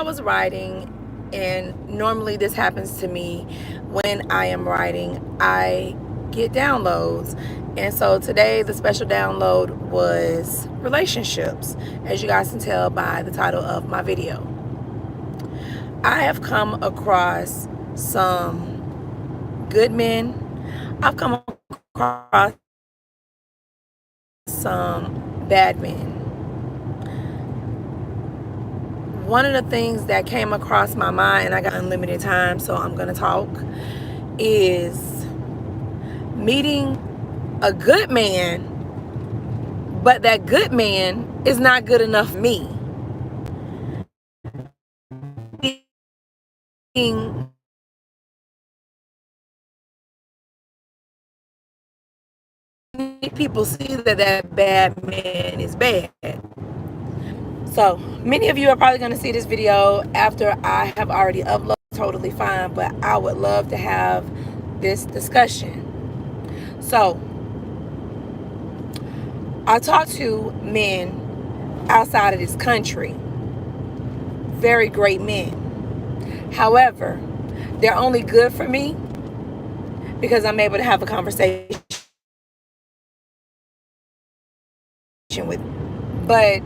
I was writing, and normally this happens to me when I am writing, I get downloads. And so today the special download was relationships, as you guys can tell by the title of my video. I have come across some good men. I've come across some bad men. One of the things that came across my mind, and I got unlimited time, so I'm going to talk, is meeting a good man, but that good man is not good enough for me. People see that bad man is bad. So many of you are probably going to see this video after I have already uploaded. Totally fine, but I would love to have this discussion. So I talk to men outside of this country, very great men. However, they're only good for me because I'm able to have a conversation with them. But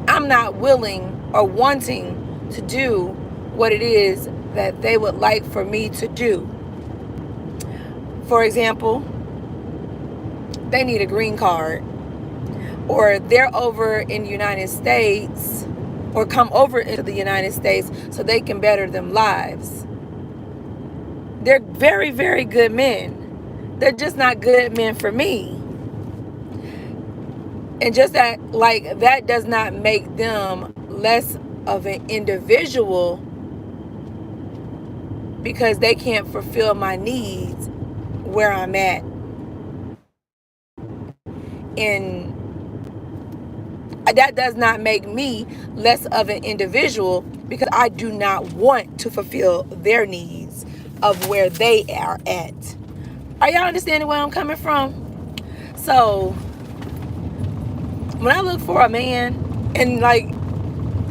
I'm not willing or wanting to do what it is that they would like for me to do. For example, they need a green card, or they're over in the United States, or come over into the United States so they can better them lives. They're very, very good men. They're just not good men for me. And just that, like, that does not make them less of an individual because they can't fulfill my needs where I'm at. And that does not make me less of an individual because I do not want to fulfill their needs of where they are at. Are y'all understanding where I'm coming from? So when I look for a man, and like,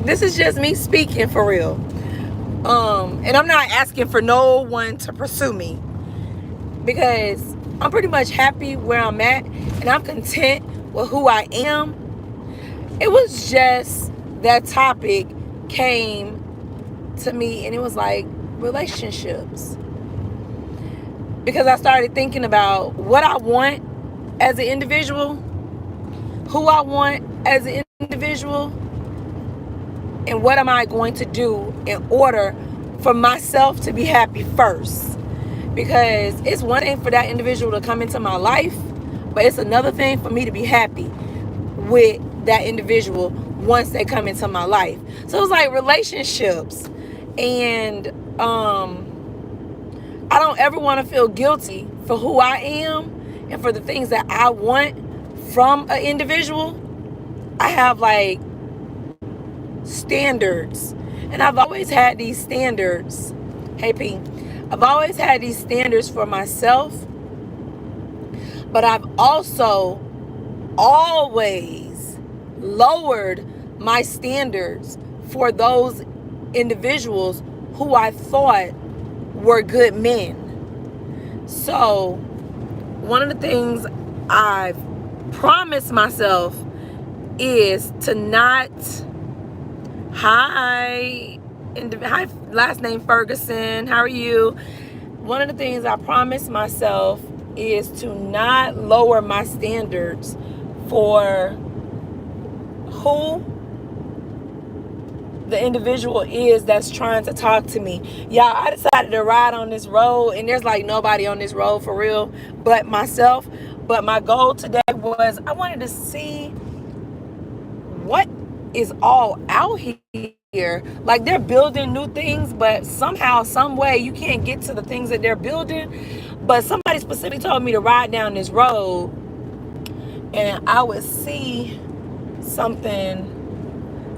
this is just me speaking for real, and I'm not asking for no one to pursue me because I'm pretty much happy where I'm at and I'm content with who I am. It was just that topic came to me and it was like relationships, because I started thinking about what I want as an individual, who I want as an individual, and what am I going to do in order for myself to be happy first. Because it's one thing for that individual to come into my life, but it's another thing for me to be happy with that individual once they come into my life. So it's like relationships. And I don't ever want to feel guilty for who I am and for the things that I want from an individual. I have like standards, and I've always had these standards. Hey P, I've always had these standards for myself, but I've also always lowered my standards for those individuals who I thought were good men. So one of the things I've promised myself is to not, hi, last name Ferguson, how are you? One of the things I promised myself is to not lower my standards for who the individual is that's trying to talk to me. Y'all, I decided to ride on this road, and there's like nobody on this road for real but myself. But my goal today was I wanted to see what is all out here. Like, they're building new things, but somehow, some way, you can't get to the things that they're building. But somebody specifically told me to ride down this road and I would see something.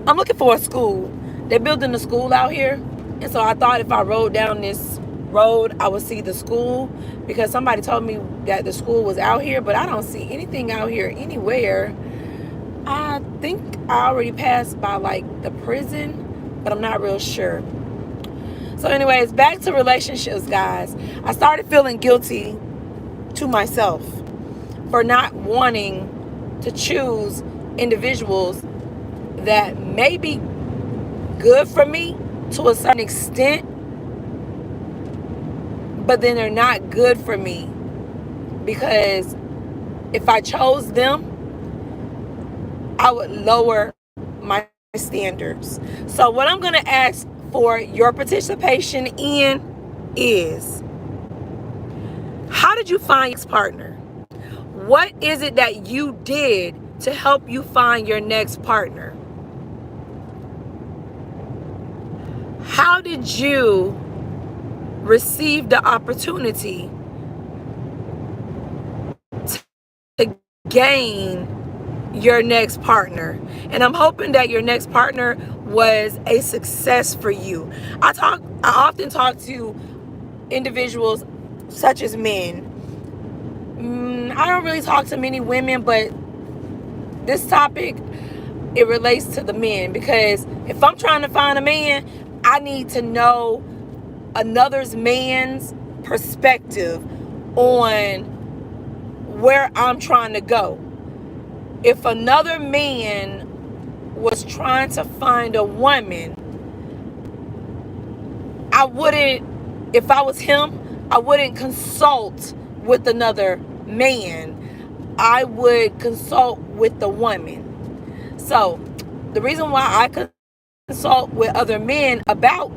I'm looking for a school. They're building a school out here, and so I thought if I rode down this road I would see the school, because somebody told me that the school was out here, but I don't see anything out here anywhere. I think I already passed by like the prison, but I'm not real sure. So anyways, back to relationships, guys. I started feeling guilty to myself for not wanting to choose individuals that may be good for me to a certain extent, but then they're not good for me, because if I chose them, I would lower my standards. So what I'm going to ask for your participation in is, how did you find your partner? What is it that you did to help you find your next partner? How did you receive the opportunity to gain your next partner? And I'm hoping that your next partner was a success for you. I often talk to individuals such as men. I don't really talk to many women, but this topic, it relates to the men, because if I'm trying to find a man, I need to know another man's perspective on where I'm trying to go. If another man was trying to find a woman, if I was him, I wouldn't consult with another man. I would consult with the woman. So the reason why I consult with other men about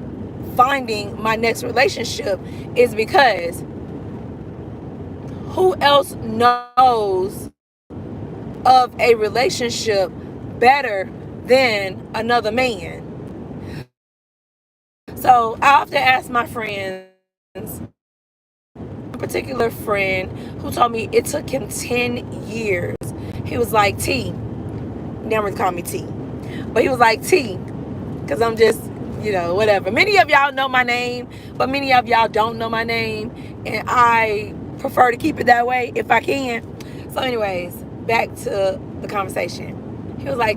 finding my next relationship is because who else knows of a relationship better than another man? So I often ask my friends, a particular friend who told me it took him 10 years. He was like, T, never call me T, but he was like, T, because I'm just, whatever. Many of y'all know my name, but many of y'all don't know my name, and I prefer to keep it that way if I can. So anyways, back to the conversation. He was like,